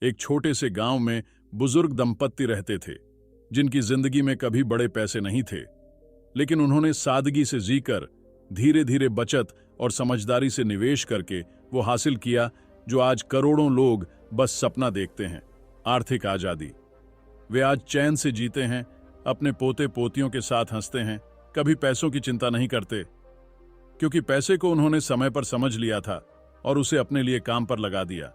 एक छोटे से गांव में बुजुर्ग दंपत्ति रहते थे, जिनकी जिंदगी में कभी बड़े पैसे नहीं थे, लेकिन उन्होंने सादगी से जीकर धीरे धीरे बचत और समझदारी से निवेश करके वो हासिल किया जो आज करोड़ों लोग बस सपना देखते हैं, आर्थिक आजादी। वे आज चैन से जीते हैं, अपने पोते पोतियों के साथ हंसते हैं, कभी पैसों की चिंता नहीं करते, क्योंकि पैसे को उन्होंने समय पर समझ लिया था और उसे अपने लिए काम पर लगा दिया।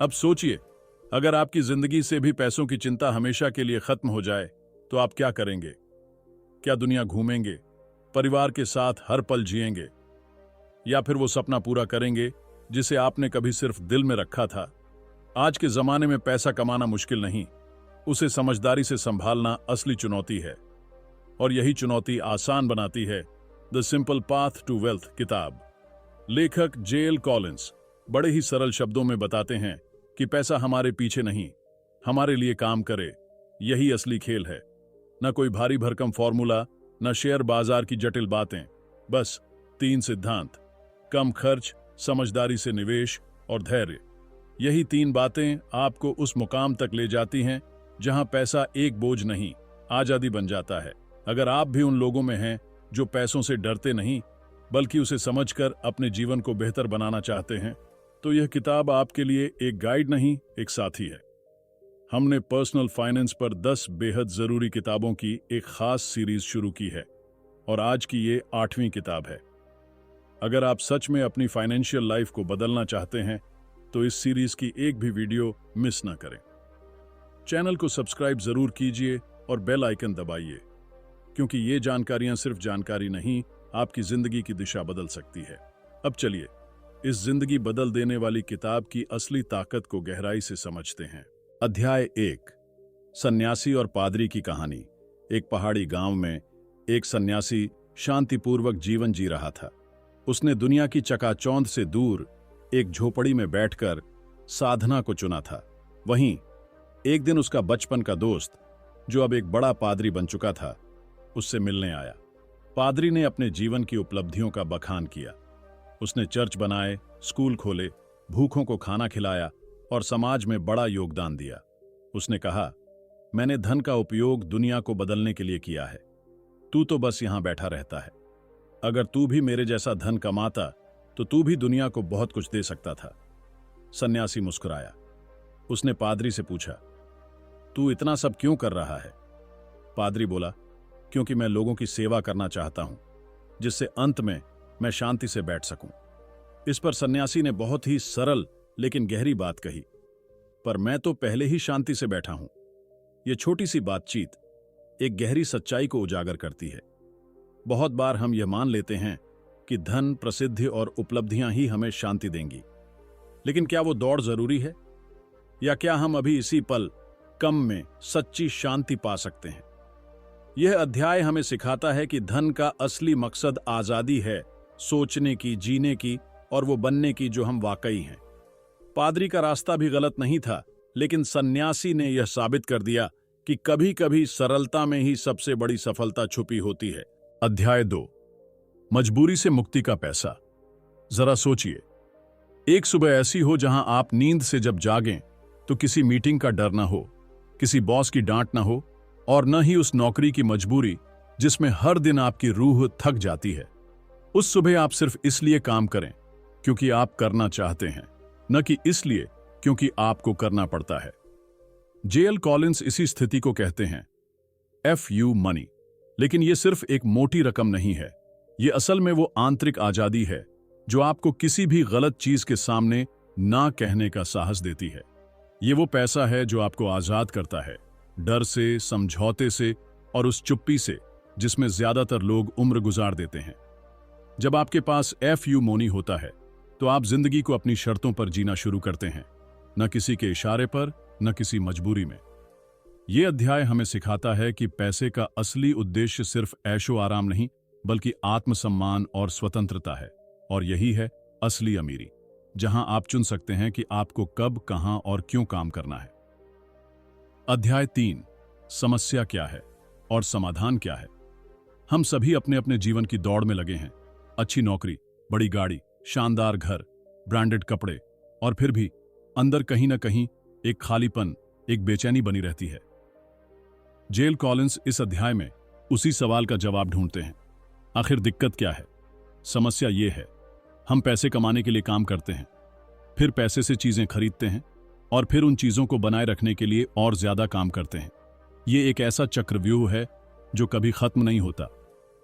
अब सोचिए, अगर आपकी जिंदगी से भी पैसों की चिंता हमेशा के लिए खत्म हो जाए तो आप क्या करेंगे? क्या दुनिया घूमेंगे, परिवार के साथ हर पल जिएंगे, या फिर वो सपना पूरा करेंगे जिसे आपने कभी सिर्फ दिल में रखा था? आज के जमाने में पैसा कमाना मुश्किल नहीं, उसे समझदारी से संभालना असली चुनौती है। और यही चुनौती आसान बनाती है the simple path to wealth किताब। लेखक जेएल कॉलिंस बड़े ही सरल शब्दों में बताते हैं कि पैसा हमारे पीछे नहीं, हमारे लिए काम करे, यही असली खेल है। न कोई भारी भरकम फॉर्मूला, न शेयर बाजार की जटिल बातें, बस 3 सिद्धांत: कम खर्च, समझदारी से निवेश और धैर्य। यही 3 बातें आपको उस मुकाम तक ले जाती हैं जहां पैसा एक बोझ नहीं, आजादी बन जाता है। अगर आप भी उन लोगों में हैं जो पैसों से डरते नहीं, बल्कि उसे समझकर अपने जीवन को बेहतर बनाना चाहते हैं, तो यह किताब आपके लिए एक गाइड नहीं, एक साथी है। हमने पर्सनल फाइनेंस पर 10 बेहद जरूरी किताबों की एक खास सीरीज शुरू की है और आज की ये 8वीं किताब है। अगर आप सच में अपनी फाइनेंशियल लाइफ को बदलना चाहते हैं तो इस सीरीज की एक भी वीडियो मिस ना करें। चैनल को सब्सक्राइब जरूर कीजिए और बेल आइकन दबाइए, क्योंकि ये जानकारियां सिर्फ जानकारी नहीं, आपकी जिंदगी की दिशा बदल सकती है। अब चलिए इस जिंदगी बदल देने वाली किताब की असली ताकत को गहराई से समझते हैं। अध्याय 1, सन्यासी और पादरी की कहानी। एक पहाड़ी गांव में एक सन्यासी शांतिपूर्वक जीवन जी रहा था। उसने दुनिया की चकाचौंध से दूर एक झोपड़ी में बैठकर साधना को चुना था। वहीं एक दिन उसका बचपन का दोस्त, जो अब एक बड़ा पादरी बन चुका था, उससे मिलने आया। पादरी ने अपने जीवन की उपलब्धियों का बखान किया। उसने चर्च बनाए, स्कूल खोले, भूखों को खाना खिलाया और समाज में बड़ा योगदान दिया। उसने कहा, मैंने धन का उपयोग दुनिया को बदलने के लिए किया है, तू तो बस यहां बैठा रहता है। अगर तू भी मेरे जैसा धन कमाता तो तू भी दुनिया को बहुत कुछ दे सकता था। सन्यासी मुस्कुराया। उसने पादरी से पूछा, तू इतना सब क्यों कर रहा है? पादरी बोला, क्योंकि मैं लोगों की सेवा करना चाहता हूं, जिससे अंत में मैं शांति से बैठ सकूं। इस पर सन्यासी ने बहुत ही सरल लेकिन गहरी बात कही, पर मैं तो पहले ही शांति से बैठा हूं। यह छोटी सी बातचीत एक गहरी सच्चाई को उजागर करती है। बहुत बार हम यह मान लेते हैं कि धन, प्रसिद्धि और उपलब्धियां ही हमें शांति देंगी, लेकिन क्या वो दौड़ जरूरी है? या क्या हम अभी इसी पल कम में सच्ची शांति पा सकते हैं? यह अध्याय हमें सिखाता है कि धन का असली मकसद आजादी है, सोचने की, जीने की और वो बनने की जो हम वाकई हैं। पादरी का रास्ता भी गलत नहीं था, लेकिन सन्यासी ने यह साबित कर दिया कि कभी कभी सरलता में ही सबसे बड़ी सफलता छुपी होती है। अध्याय 2, मजबूरी से मुक्ति का पैसा। जरा सोचिए, एक सुबह ऐसी हो जहां आप नींद से जब जागें तो किसी मीटिंग का डर ना हो, किसी बॉस की डांट ना हो और न ही उस नौकरी की मजबूरी जिसमें हर दिन आपकी रूह थक जाती है। उस सुबह आप सिर्फ इसलिए काम करें क्योंकि आप करना चाहते हैं, न कि इसलिए क्योंकि आपको करना पड़ता है। जेएल कॉलिंस इसी स्थिति को कहते हैं FU मनी। लेकिन यह सिर्फ एक मोटी रकम नहीं है, यह असल में वो आंतरिक आजादी है जो आपको किसी भी गलत चीज के सामने ना कहने का साहस देती है। ये वो पैसा है जो आपको आजाद करता है, डर से, समझौते से और उस चुप्पी से जिसमें ज्यादातर लोग उम्र गुजार देते हैं। जब आपके पास FU मनी होता है तो आप जिंदगी को अपनी शर्तों पर जीना शुरू करते हैं, न किसी के इशारे पर, न किसी मजबूरी में। यह अध्याय हमें सिखाता है कि पैसे का असली उद्देश्य सिर्फ ऐशो आराम नहीं, बल्कि आत्मसम्मान और स्वतंत्रता है। और यही है असली अमीरी, जहां आप चुन सकते हैं कि आपको कब, कहां और क्यों काम करना है। अध्याय 3, समस्या क्या है और समाधान क्या है। हम सभी अपने अपने जीवन की दौड़ में लगे हैं। अच्छी नौकरी, बड़ी गाड़ी, शानदार घर, ब्रांडेड कपड़े, और फिर भी अंदर कहीं ना कहीं एक खालीपन, एक बेचैनी बनी रहती है। जेल कॉलिंस इस अध्याय में उसी सवाल का जवाब ढूंढते हैं। आखिर दिक्कत क्या है? समस्या ये है, हम पैसे कमाने के लिए काम करते हैं, फिर पैसे से चीजें खरीदते हैं और फिर उन चीजों को बनाए रखने के लिए और ज्यादा काम करते हैं। ये एक ऐसा चक्रव्यूह है जो कभी खत्म नहीं होता,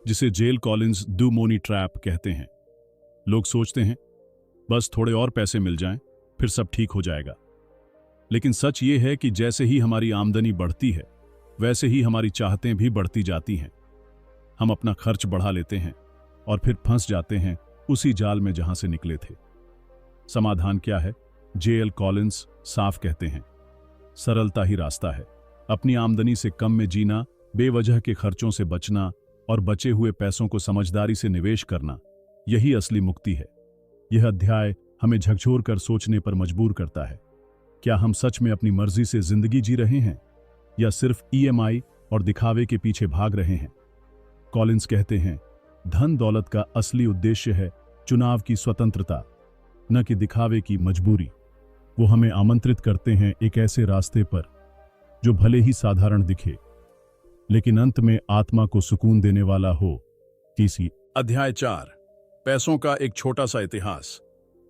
जिसे JL Collins do money trap कहते हैं। लोग सोचते हैं बस थोड़े और पैसे मिल जाएं, फिर सब ठीक हो जाएगा। लेकिन सच ये है कि जैसे ही हमारी आमदनी बढ़ती है, वैसे ही हमारी चाहतें भी बढ़ती जाती हैं। हम अपना खर्च बढ़ा लेते हैं और फिर फंस जाते हैं उसी जाल में जहां से निकले थे। समाधान क्या है? जेएल कॉलिंस साफ कहते हैं, सरलता ही रास्ता है। अपनी आमदनी से कम में जीना, बेवजह के खर्चों से बचना और बचे हुए पैसों को समझदारी से निवेश करना, यही असली मुक्ति है। यह अध्याय हमें झकझोर कर सोचने पर मजबूर करता है। क्या हम सच में अपनी मर्जी से जिंदगी जी रहे हैं या सिर्फ ईएमआई और दिखावे के पीछे भाग रहे हैं? कॉलिंस कहते हैं, धन दौलत का असली उद्देश्य है चुनाव की स्वतंत्रता, न कि दिखावे की मजबूरी। वो हमें आमंत्रित करते हैं एक ऐसे रास्ते पर जो भले ही साधारण दिखे, लेकिन अंत में आत्मा को सुकून देने वाला हो। तीसरी अध्याय 4, पैसों का एक छोटा सा इतिहास।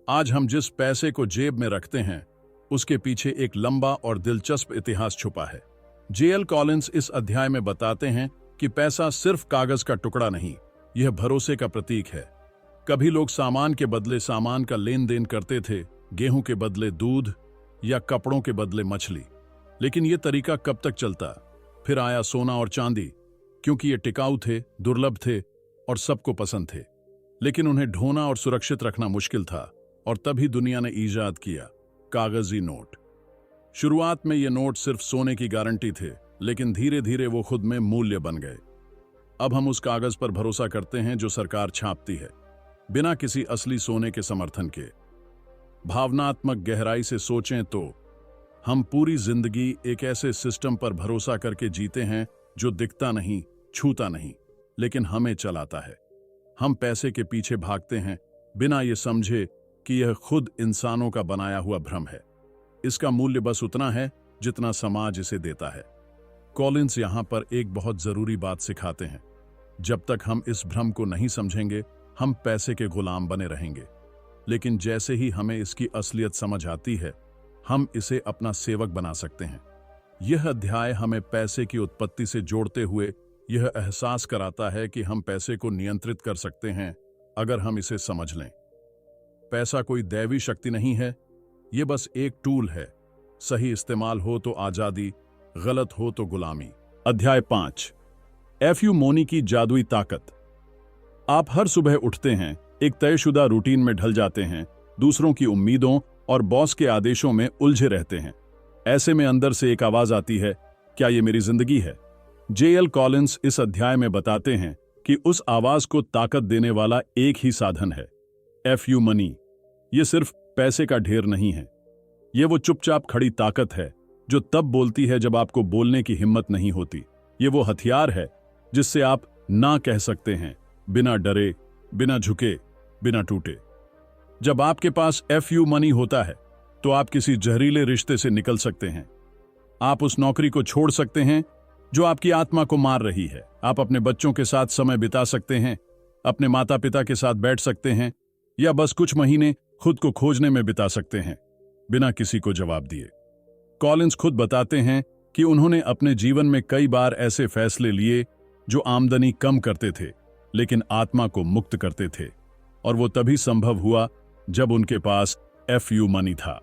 आज हम जिस पैसे को जेब में रखते हैं, उसके पीछे एक लंबा और दिलचस्प इतिहास छुपा है। जेएल कॉलिंस इस अध्याय में बताते हैं कि पैसा सिर्फ कागज का टुकड़ा नहीं, यह भरोसे का प्रतीक है। कभी लोग सामान के बदले सामान का लेन देन करते थे, गेहूं के बदले दूध या कपड़ों के बदले मछली। लेकिन यह तरीका कब तक चलता? फिर आया सोना और चांदी, क्योंकि ये टिकाऊ थे, दुर्लभ थे और सबको पसंद थे। लेकिन उन्हें ढोना और सुरक्षित रखना मुश्किल था, और तभी दुनिया ने ईजाद किया कागजी नोट। शुरुआत में ये नोट सिर्फ सोने की गारंटी थे, लेकिन धीरे धीरे वो खुद में मूल्य बन गए। अब हम उस कागज पर भरोसा करते हैं जो सरकार छापती है, बिना किसी असली सोने के समर्थन के। भावनात्मक गहराई से सोचें तो हम पूरी जिंदगी एक ऐसे सिस्टम पर भरोसा करके जीते हैं जो दिखता नहीं, छूता नहीं, लेकिन हमें चलाता है। हम पैसे के पीछे भागते हैं बिना ये समझे कि यह खुद इंसानों का बनाया हुआ भ्रम है। इसका मूल्य बस उतना है जितना समाज इसे देता है। कॉलिंस यहां पर एक बहुत जरूरी बात सिखाते हैं। जब तक हम इस भ्रम को नहीं समझेंगे, हम पैसे के गुलाम बने रहेंगे। लेकिन जैसे ही हमें इसकी असलियत समझ आती है, हम इसे अपना सेवक बना सकते हैं। यह अध्याय हमें पैसे की उत्पत्ति से जोड़ते हुए यह एहसास कराता है कि हम पैसे को नियंत्रित कर सकते हैं अगर हम इसे समझ लें। पैसा कोई दैवी शक्ति नहीं है, यह बस एक टूल है। सही इस्तेमाल हो तो आजादी, गलत हो तो गुलामी। अध्याय 5, एफयू मोनी की जादुई ताकत। आप हर सुबह उठते हैं, एक तयशुदा रूटीन में ढल जाते हैं, दूसरों की उम्मीदों और बॉस के आदेशों में उलझे रहते हैं। ऐसे में अंदर से एक आवाज आती है, क्या ये मेरी जिंदगी है? जेएल कॉलिंस इस अध्याय में बताते हैं कि उस आवाज को ताकत देने वाला एक ही साधन है, एफयू मनी। ये सिर्फ पैसे का ढेर नहीं है, ये वो चुपचाप खड़ी ताकत है जो तब बोलती है जब आपको बोलने की हिम्मत नहीं होती। ये वो हथियार है जिससे आप ना कह सकते हैं, बिना डरे, बिना झुके, बिना टूटे। जब आपके पास एफयू मनी होता है तो आप किसी जहरीले रिश्ते से निकल सकते हैं। आप उस नौकरी को छोड़ सकते हैं जो आपकी आत्मा को मार रही है। आप अपने बच्चों के साथ समय बिता सकते हैं, अपने माता पिता के साथ बैठ सकते हैं, या बस कुछ महीने खुद को खोजने में बिता सकते हैं, बिना किसी को जवाब दिए। कॉलिंस खुद बताते हैं कि उन्होंने अपने जीवन में कई बार ऐसे फैसले लिए जो आमदनी कम करते थे, लेकिन आत्मा को मुक्त करते थे, और वो तभी संभव हुआ जब उनके पास एफयू मनी था।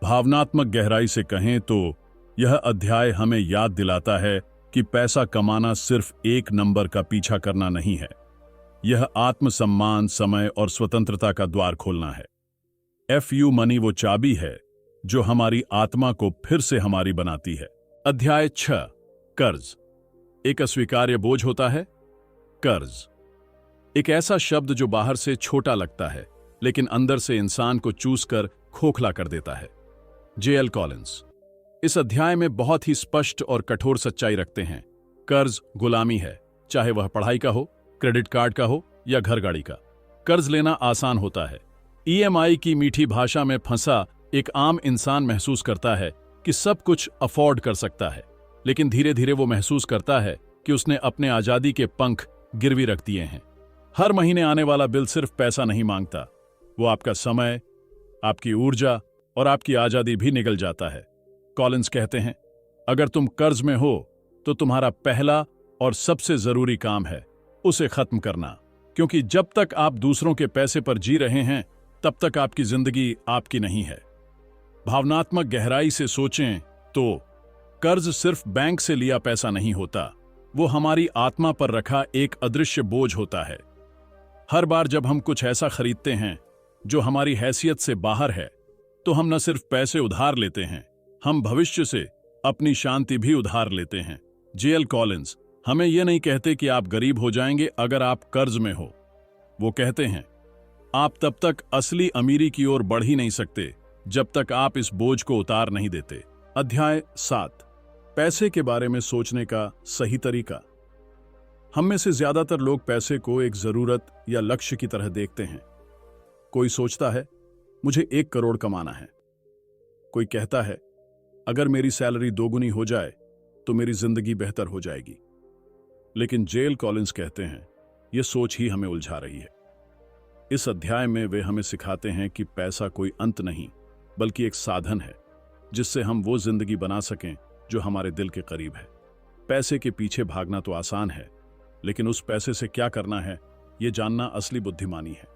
भावनात्मक गहराई से कहें तो यह अध्याय हमें याद दिलाता है कि पैसा कमाना सिर्फ एक नंबर का पीछा करना नहीं है, यह आत्मसम्मान, समय और स्वतंत्रता का द्वार खोलना है। एफयू मनी वो चाबी है जो हमारी आत्मा को फिर से हमारी बनाती है। अध्याय 6, कर्ज। एक अस्वीकार्य बोझ होता है कर्ज। एक ऐसा शब्द जो बाहर से छोटा लगता है, लेकिन अंदर से इंसान को चूसकर खोखला कर देता है। जेएल कॉलिंस इस अध्याय में बहुत ही स्पष्ट और कठोर सच्चाई रखते हैं। कर्ज गुलामी है, चाहे वह पढ़ाई का हो, क्रेडिट कार्ड का हो या घर गाड़ी का। कर्ज लेना आसान होता है। ईएमआई की मीठी भाषा में फंसा एक आम इंसान महसूस करता है कि सब कुछ अफोर्ड कर सकता है, लेकिन धीरे धीरे वो महसूस करता है कि उसने अपने आजादी के पंख गिरवी रख दिए हैं। हर महीने आने वाला बिल सिर्फ पैसा नहीं मांगता, वो आपका समय, आपकी ऊर्जा और आपकी आजादी भी निगल जाता है। कॉलिंस कहते हैं, अगर तुम कर्ज में हो तो तुम्हारा पहला और सबसे जरूरी काम है उसे खत्म करना, क्योंकि जब तक आप दूसरों के पैसे पर जी रहे हैं तब तक आपकी जिंदगी आपकी नहीं है। भावनात्मक गहराई से सोचें तो कर्ज सिर्फ बैंक से लिया पैसा नहीं होता, वो हमारी आत्मा पर रखा एक अदृश्य बोझ होता है। हर बार जब हम कुछ ऐसा खरीदते हैं जो हमारी हैसियत से बाहर है, तो हम न सिर्फ पैसे उधार लेते हैं, हम भविष्य से अपनी शांति भी उधार लेते हैं। जे.एल. कॉलिंस हमें यह नहीं कहते कि आप गरीब हो जाएंगे अगर आप कर्ज में हो। वो कहते हैं, आप तब तक असली अमीरी की ओर बढ़ ही नहीं सकते जब तक आप इस बोझ को उतार नहीं देते। अध्याय 7, पैसे के बारे में सोचने का सही तरीका। हम में से ज्यादातर लोग पैसे को एक जरूरत या लक्ष्य की तरह देखते हैं। कोई सोचता है, मुझे 1 करोड़ कमाना है। कोई कहता है, अगर मेरी सैलरी 2 गुनी हो जाए तो मेरी जिंदगी बेहतर हो जाएगी। लेकिन जे.एल. कॉलिंस कहते हैं, यह सोच ही हमें उलझा रही है। इस अध्याय में वे हमें सिखाते हैं कि पैसा कोई अंत नहीं, बल्कि एक साधन है जिससे हम वो जिंदगी बना सकें जो हमारे दिल के करीब है। पैसे के पीछे भागना तो आसान है, लेकिन उस पैसे से क्या करना है, यह जानना असली बुद्धिमानी है।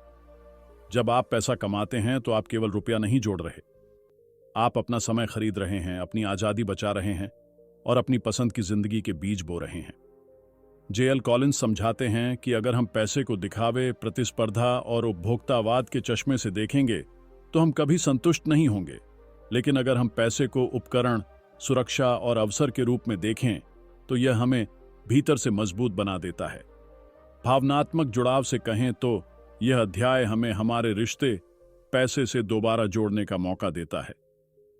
जब आप पैसा कमाते हैं तो आप केवल रुपया नहीं जोड़ रहे, आप अपना समय खरीद रहे हैं, अपनी आजादी बचा रहे हैं और अपनी पसंद की जिंदगी के बीज बो रहे हैं। जे.एल. कॉलिंस समझाते हैं कि अगर हम पैसे को दिखावे, प्रतिस्पर्धा और उपभोक्तावाद के चश्मे से देखेंगे तो हम कभी संतुष्ट नहीं होंगे। लेकिन अगर हम पैसे को उपकरण, सुरक्षा और अवसर के रूप में देखें तो यह हमें भीतर से मजबूत बना देता है। भावनात्मक जुड़ाव से कहें तो यह अध्याय हमें हमारे रिश्ते पैसे से दोबारा जोड़ने का मौका देता है।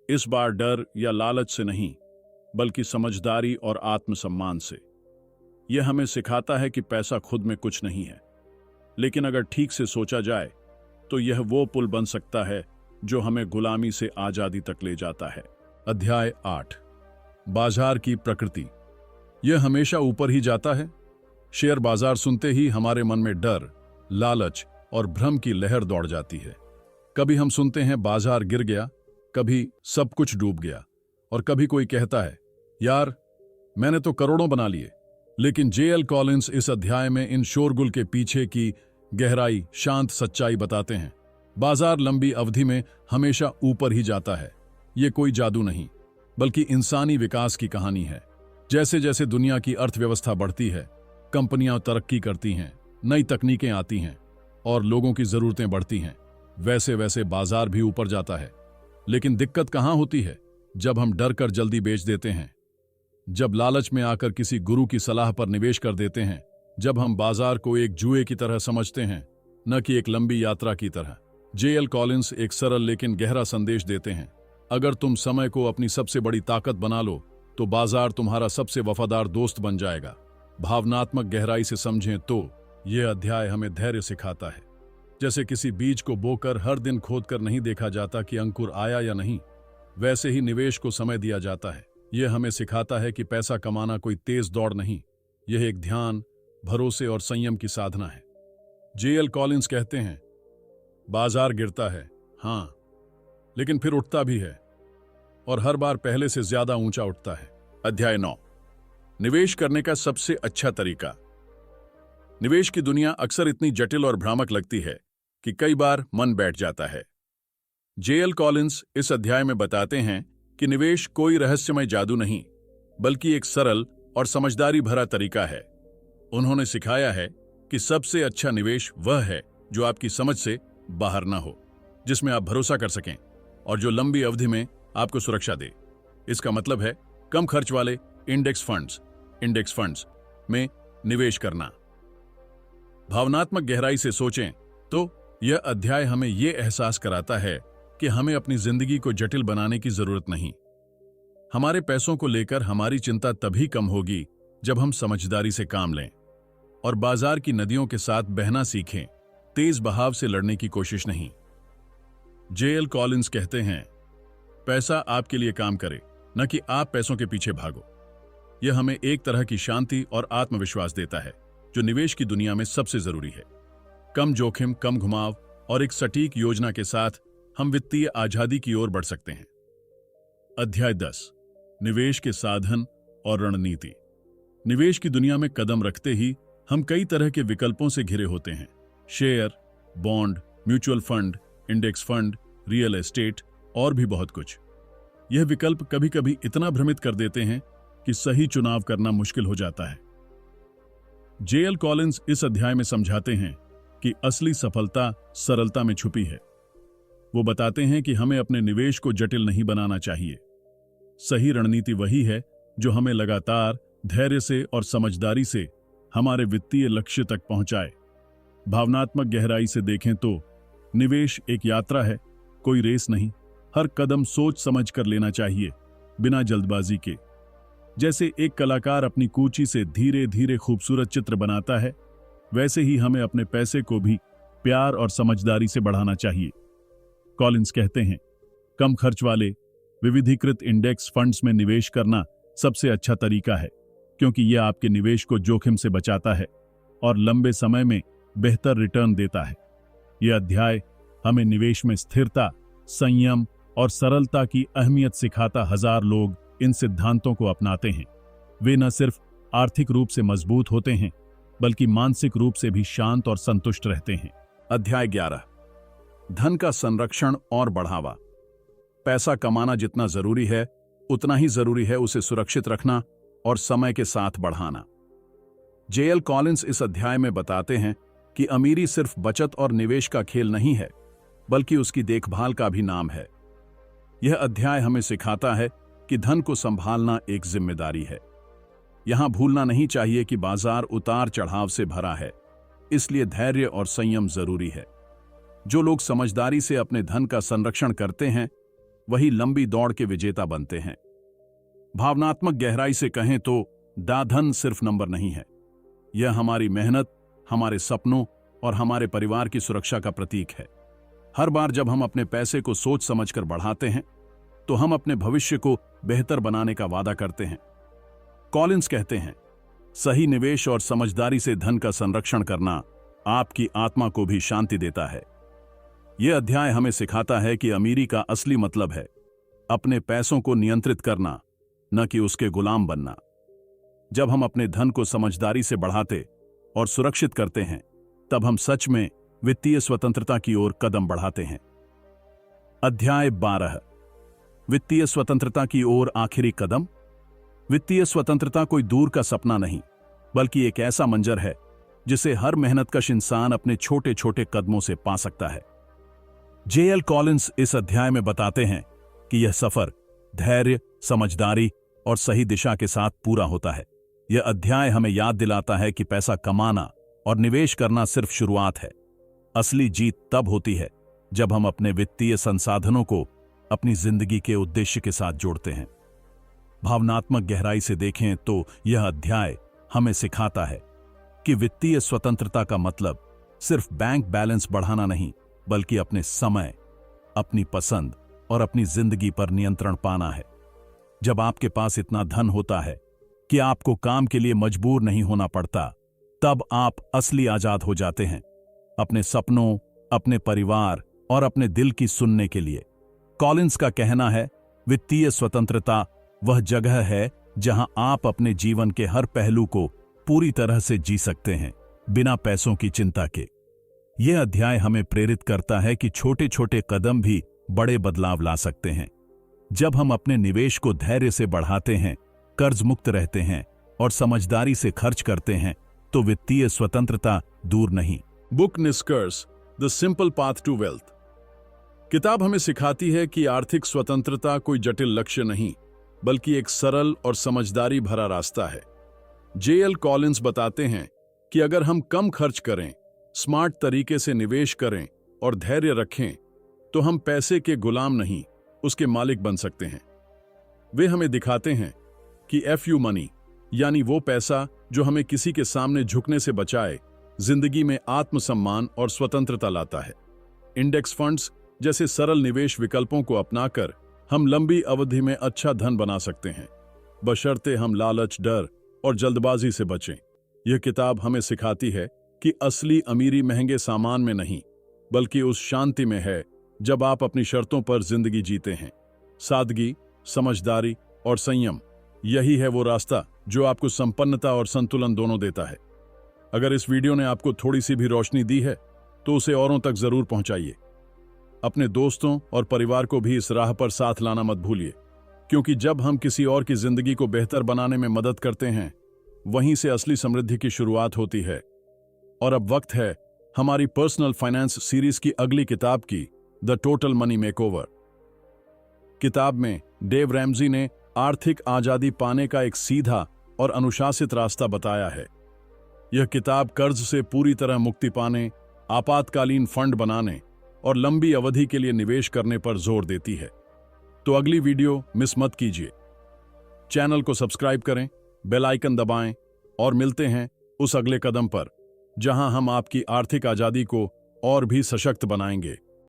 इस बार डर या लालच से नहीं, बल्कि समझदारी और आत्मसम्मान से। यह हमें सिखाता है कि पैसा खुद में कुछ नहीं है, लेकिन अगर ठीक से सोचा जाए तो यह वो पुल बन सकता है जो हमें गुलामी से आजादी तक ले जाता है। अध्याय 8, बाजार की प्रकृति। यह हमेशा ऊपर ही जाता है। शेयर बाजार सुनते ही हमारे मन में डर, लालच और भ्रम की लहर दौड़ जाती है। कभी हम सुनते हैं बाजार गिर गया, कभी सब कुछ डूब गया, और कभी कोई कहता है, यार मैंने तो करोड़ों बना लिए। लेकिन जे.एल. कॉलिंस इस अध्याय में इन शोरगुल के पीछे की गहराई, शांत सच्चाई बताते हैं। बाजार लंबी अवधि में हमेशा ऊपर ही जाता है। ये कोई जादू नहीं, बल्कि इंसानी विकास की कहानी है। जैसे जैसे दुनिया की अर्थव्यवस्था बढ़ती है, कंपनियां तरक्की करती हैं, नई तकनीकें आती हैं और लोगों की जरूरतें बढ़ती हैं, वैसे वैसे बाजार भी ऊपर जाता है। लेकिन दिक्कत कहां होती है? जब हम डर कर जल्दी बेच देते हैं, जब लालच में आकर किसी गुरु की सलाह पर निवेश कर देते हैं, जब हम बाजार को एक जुए की तरह समझते हैं, न कि एक लंबी यात्रा की तरह। जे.एल. कॉलिंस एक सरल लेकिन गहरा संदेश देते हैं। अगर तुम समय को अपनी सबसे बड़ी ताकत बना लो तो बाजार तुम्हारा सबसे वफादार दोस्त बन जाएगा। भावनात्मक गहराई से समझें तो यह अध्याय हमें धैर्य सिखाता है। जैसे किसी बीज को बोकर हर दिन खोदकर नहीं देखा जाता कि अंकुर आया या नहीं, वैसे ही निवेश को समय दिया जाता है। यह हमें सिखाता है कि पैसा कमाना कोई तेज दौड़ नहीं, यह एक ध्यान, भरोसे और संयम की साधना है। जे.एल. कॉलिंस कहते हैं, बाजार गिरता है, हां, लेकिन फिर उठता भी है, और हर बार पहले से ज्यादा ऊंचा उठता है। अध्याय 9, निवेश करने का सबसे अच्छा तरीका। निवेश की दुनिया अक्सर इतनी जटिल और भ्रामक लगती है कि कई बार मन बैठ जाता है। जे.एल. कॉलिंस इस अध्याय में बताते हैं कि निवेश कोई रहस्यमय जादू नहीं, बल्कि एक सरल और समझदारी भरा तरीका है। उन्होंने सिखाया है कि सबसे अच्छा निवेश वह है जो आपकी समझ से बाहर ना हो, जिसमें आप भरोसा कर सकें और जो लंबी अवधि में आपको सुरक्षा दे। इसका मतलब है कम खर्च वाले इंडेक्स फंड्स में निवेश करना। भावनात्मक गहराई से सोचें तो यह अध्याय हमें यह एहसास कराता है कि हमें अपनी जिंदगी को जटिल बनाने की जरूरत नहीं। हमारे पैसों को लेकर हमारी चिंता तभी कम होगी जब हम समझदारी से काम लें और बाजार की नदियों के साथ बहना सीखें, तेज बहाव से लड़ने की कोशिश नहीं। जे.एल. कॉलिंस कहते हैं, पैसा आपके लिए काम करे, न कि आप पैसों के पीछे भागो। यह हमें एक तरह की शांति और आत्मविश्वास देता है जो निवेश की दुनिया में सबसे जरूरी है। कम जोखिम, कम घुमाव और एक सटीक योजना के साथ हम वित्तीय आजादी की ओर बढ़ सकते हैं। अध्याय 10, निवेश के साधन और रणनीति। निवेश की दुनिया में कदम रखते ही हम कई तरह के विकल्पों से घिरे होते हैं। Share, bond, mutual fund, index fund, real estate और भी बहुत कुछ। यह विकल्प कभी कभी इतना भ्रमित कर देते हैं कि सही चुनाव करना मुश्किल हो जाता है। जेएल कॉलिंस इस अध्याय में समझाते हैं कि असली सफलता सरलता में छुपी है। वो बताते हैं कि हमें अपने निवेश को जटिल नहीं बनाना चाहिए। सही रणनीति वही है जो हमें लगातार धैर्य से और समझदारी से हमारे वित्तीय लक्ष्य तक पहुंचाए। भावनात्मक गहराई से देखें तो निवेश एक यात्रा है, कोई रेस नहीं। हर कदम सोच समझ कर लेना चाहिए, बिना जल्दबाजी के। जैसे एक कलाकार अपनी कूची से धीरे धीरे खूबसूरत चित्र बनाता है, वैसे ही हमें अपने पैसे को भी प्यार और समझदारी से बढ़ाना चाहिए। कॉलिंस कहते हैं, कम खर्च वाले विविधीकृत इंडेक्स फंड्स में निवेश करना सबसे अच्छा तरीका है, क्योंकि यह आपके निवेश को जोखिम से बचाता है और लंबे समय में बेहतर रिटर्न देता है। यह अध्याय हमें निवेश में स्थिरता, संयम और सरलता की अहमियत सिखाता। हजार लोग इन सिद्धांतों को अपनाते हैं। वे न सिर्फ आर्थिक रूप से मजबूत होते हैं, बल्कि मानसिक रूप से भी शांत और संतुष्ट रहते हैं। अध्याय 11, धन का संरक्षण और बढ़ावा। पैसा कमाना जितना जरूरी है, उतना ही जरूरी है उसे सुरक्षित रखना और समय के साथ बढ़ाना। जेएल कॉलिंस इस अध्याय में बताते हैं कि अमीरी सिर्फ बचत और निवेश का खेल नहीं है, बल्कि उसकी देखभाल का भी नाम है। यह अध्याय हमें सिखाता है कि धन को संभालना एक जिम्मेदारी है। यहां भूलना नहीं चाहिए कि बाजार उतार चढ़ाव से भरा है, इसलिए धैर्य और संयम जरूरी है। जो लोग समझदारी से अपने धन का संरक्षण करते हैं, वही लंबी दौड़ के विजेता बनते हैं। भावनात्मक गहराई से कहें तो धन सिर्फ नंबर नहीं है। यह हमारी मेहनत, हमारे सपनों और हमारे परिवार की सुरक्षा का प्रतीक है। हर बार जब हम अपने पैसे को सोच समझकर बढ़ाते हैं, तो हम अपने भविष्य को बेहतर बनाने का वादा करते हैं। कॉलिंस कहते हैं, सही निवेश और समझदारी से धन का संरक्षण करना आपकी आत्मा को भी शांति देता है। यह अध्याय हमें सिखाता है कि अमीरी का असली मतलब है अपने पैसों को नियंत्रित करना, न कि उसके गुलाम बनना। जब हम अपने धन को समझदारी से बढ़ाते और सुरक्षित करते हैं, तब हम सच में वित्तीय स्वतंत्रता की ओर कदम बढ़ाते हैं। अध्याय 12, वित्तीय स्वतंत्रता की ओर आखिरी कदम। वित्तीय स्वतंत्रता कोई दूर का सपना नहीं, बल्कि एक ऐसा मंजर है जिसे हर मेहनतकश इंसान अपने छोटे छोटे कदमों से पा सकता है। जेएल कॉलिंस इस अध्याय में बताते हैं कि यह सफर धैर्य, समझदारी और सही दिशा के साथ पूरा होता है। यह अध्याय हमें याद दिलाता है कि पैसा कमाना और निवेश करना सिर्फ शुरुआत है। असली जीत तब होती है जब हम अपने वित्तीय संसाधनों को अपनी जिंदगी के उद्देश्य के साथ जोड़ते हैं। भावनात्मक गहराई से देखें तो यह अध्याय हमें सिखाता है कि वित्तीय स्वतंत्रता का मतलब सिर्फ बैंक बैलेंस बढ़ाना नहीं, बल्कि अपने समय, अपनी पसंद और अपनी जिंदगी पर नियंत्रण पाना है। जब आपके पास इतना धन होता है कि आपको काम के लिए मजबूर नहीं होना पड़ता, तब आप असली आजाद हो जाते हैं, अपने सपनों, अपने परिवार और अपने दिल की सुनने के लिए। कॉलिंस का कहना है, वित्तीय स्वतंत्रता वह जगह है जहां आप अपने जीवन के हर पहलू को पूरी तरह से जी सकते हैं, बिना पैसों की चिंता के। यह अध्याय हमें प्रेरित करता है कि छोटे छोटे कदम भी बड़े बदलाव ला सकते हैं। जब हम अपने निवेश को धैर्य से बढ़ाते हैं, कर्ज मुक्त रहते हैं और समझदारी से खर्च करते हैं, तो वित्तीय स्वतंत्रता दूर नहीं। बुक निष्कर्ष, the simple path to wealth. किताब हमें सिखाती है कि आर्थिक स्वतंत्रता कोई जटिल लक्ष्य नहीं, बल्कि एक सरल और समझदारी भरा रास्ता है। जेएल कॉलिंस बताते हैं कि अगर हम कम खर्च करें, स्मार्ट तरीके से निवेश करें और धैर्य रखें, तो हम पैसे के गुलाम नहीं, उसके मालिक बन सकते हैं। वे हमें दिखाते हैं कि एफयू मनी, यानी वो पैसा जो हमें किसी के सामने झुकने से बचाए, जिंदगी में आत्मसम्मान और स्वतंत्रता लाता है। इंडेक्स फंड्स जैसे सरल निवेश विकल्पों को अपनाकर हम लंबी अवधि में अच्छा धन बना सकते हैं, बशर्ते हम लालच, डर और जल्दबाजी से बचें। यह किताब हमें सिखाती है कि असली अमीरी महंगे सामान में नहीं, बल्कि उस शांति में है जब आप अपनी शर्तों पर जिंदगी जीते हैं। सादगी, समझदारी और संयम, यही है वो रास्ता जो आपको संपन्नता और संतुलन दोनों देता है। अगर इस वीडियो ने आपको थोड़ी सी भी रोशनी दी है तो उसे औरों तक जरूर पहुंचाइए। अपने दोस्तों और परिवार को भी इस राह पर साथ लाना मत भूलिए, क्योंकि जब हम किसी और की जिंदगी को बेहतर बनाने में मदद करते हैं, वहीं से असली समृद्धि की शुरुआत होती है। और अब वक्त है हमारी पर्सनल फाइनेंस सीरीज की अगली किताब की, द टोटल मनी मेकओवर। किताब में डेव रैमजी ने आर्थिक आजादी पाने का एक सीधा और अनुशासित रास्ता बताया है। यह किताब कर्ज से पूरी तरह मुक्ति पाने, आपातकालीन फंड बनाने और लंबी अवधि के लिए निवेश करने पर जोर देती है। तो अगली वीडियो मिस मत कीजिए। चैनल को सब्सक्राइब करें, बेल आइकन दबाएं और मिलते हैं उस अगले कदम पर जहां हम आपकी आर्थिक आजादी को और भी सशक्त बनाएंगे।